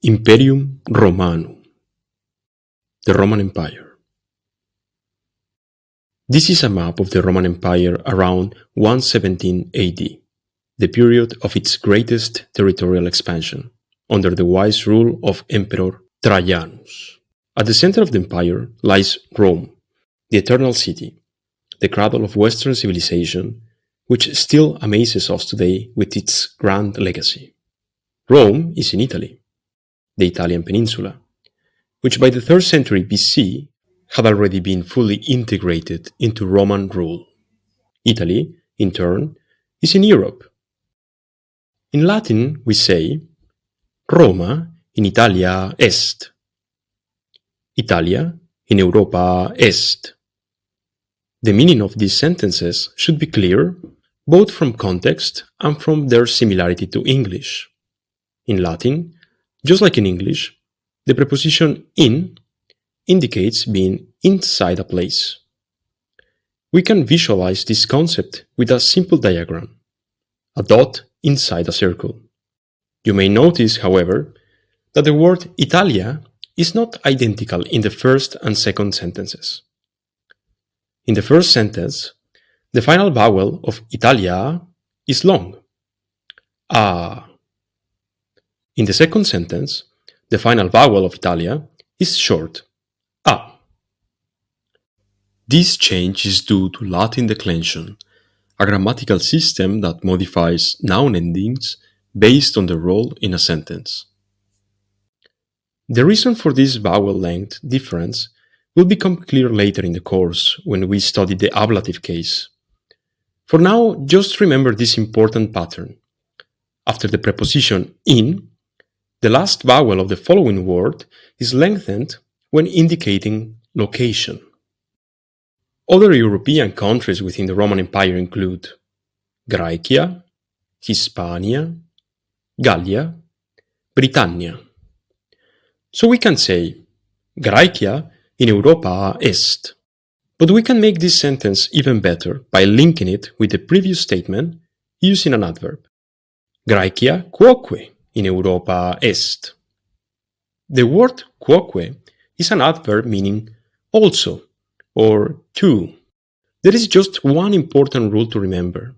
Imperium Rōmānum, the Roman Empire. This is a map of the Roman Empire around 117 AD, the period of its greatest territorial expansion, under the wise rule of Emperor Trajanus. At the center of the empire lies Rome, the eternal city, the cradle of Western civilization, which still amazes us today with its grand legacy. Rome is in Italy, the Italian peninsula, which by the 3rd century BC had already been fully integrated into Roman rule. Italy, in turn, is in Europe. In Latin we say Roma in Italia est, Italia in Europa est. The meaning of these sentences should be clear both from context and from their similarity to English. In Latin, just like in English, the preposition in indicates being inside a place. We can visualize this concept with a simple diagram, a dot inside a circle. You may notice, however, that the word Italia is not identical in the first and second sentences. In the first sentence, the final vowel of Italia is long, a. In the second sentence, the final vowel of Italia is short, a. This change is due to Latin declension, a grammatical system that modifies noun endings based on the role in a sentence. The reason for this vowel length difference will become clear later in the course when we study the ablative case. For now, just remember this important pattern. After the preposition in, the last vowel of the following word is lengthened when indicating location. Other European countries within the Roman Empire include Graecia, Hispania, Gallia, Britannia. So we can say Graecia in Europa est, but we can make this sentence even better by linking it with the previous statement using an adverb. Graecia quoque in Europa est. The word quoque is an adverb meaning also or to. There is just one important rule to remember.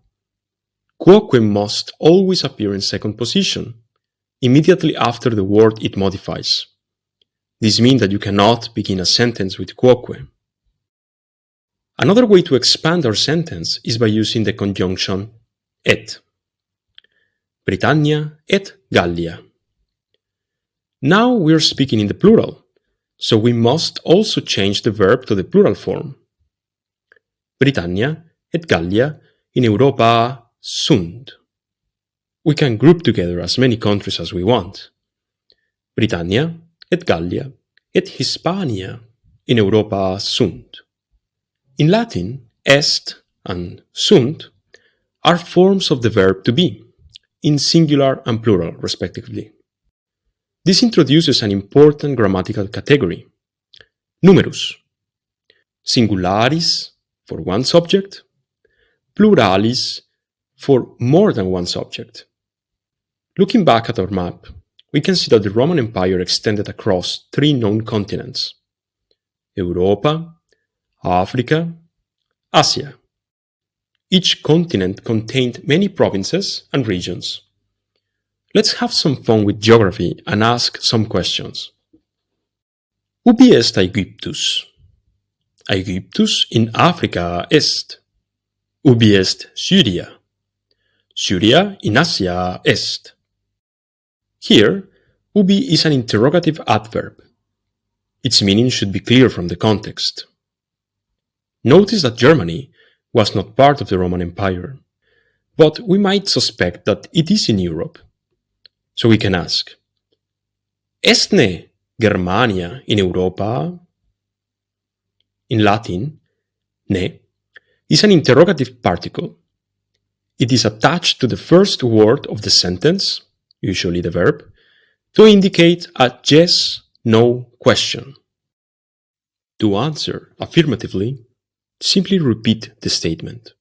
Quoque must always appear in second position, immediately after the word it modifies. This means that you cannot begin a sentence with quoque. Another way to expand our sentence is by using the conjunction et. Britannia et Gallia. Now we are speaking in the plural, so we must also change the verb to the plural form. Britannia et Gallia in Europa sunt. We can group together as many countries as we want. Britannia et Gallia et Hispania in Europa sunt. In Latin, est and sunt are forms of the verb to be, in singular and plural, respectively. This introduces an important grammatical category, numerus, singularis for one subject, pluralis for more than one subject. Looking back at our map, we can see that the Roman Empire extended across 3 known continents: Europa, Africa, Asia. Each continent contained many provinces and regions. Let's have some fun with geography and ask some questions. Ubi est Aegyptus? Aegyptus in Africa est. Ubi est Syria? Syria in Asia est. Here, ubi is an interrogative adverb. Its meaning should be clear from the context. Notice that Germany was not part of the Roman Empire, but we might suspect that it is in Europe. So we can ask, est ne Germania in Europa? In Latin, ne is an interrogative particle. It is attached to the first word of the sentence, usually the verb, to indicate a yes-no question. To answer affirmatively, simply repeat the statement.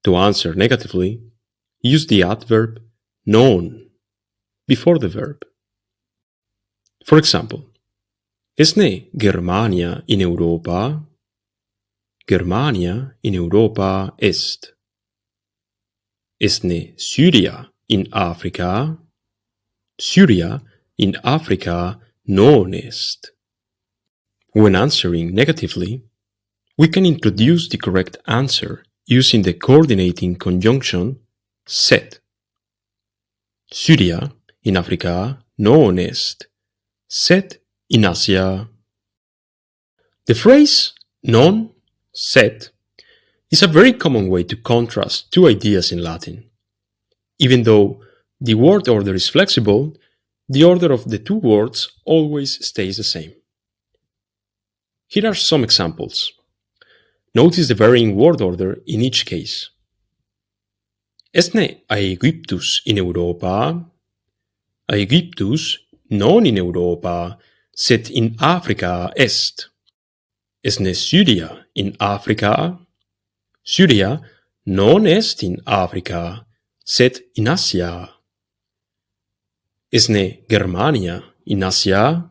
To answer negatively, use the adverb non before the verb. For example, esne Germania in Europa? Germania in Europa est. Esne Syria in Africa? Syria in Africa non est. When answering negatively, we can introduce the correct answer using the coordinating conjunction set. Syria in Africa non est, sed in Asia. The phrase non, sed is a very common way to contrast two ideas in Latin. Even though the word order is flexible, the order of the two words always stays the same. Here are some examples. Notice the varying word order in each case. Esne Aegyptus in Europa? Aegyptus non in Europa, sed in Africa est. Esne Syria in Africa? Syria non est in Africa, sed in Asia. Esne Germania in Asia?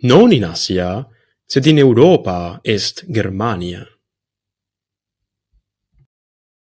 Non in Asia, sed in Europa est Germania.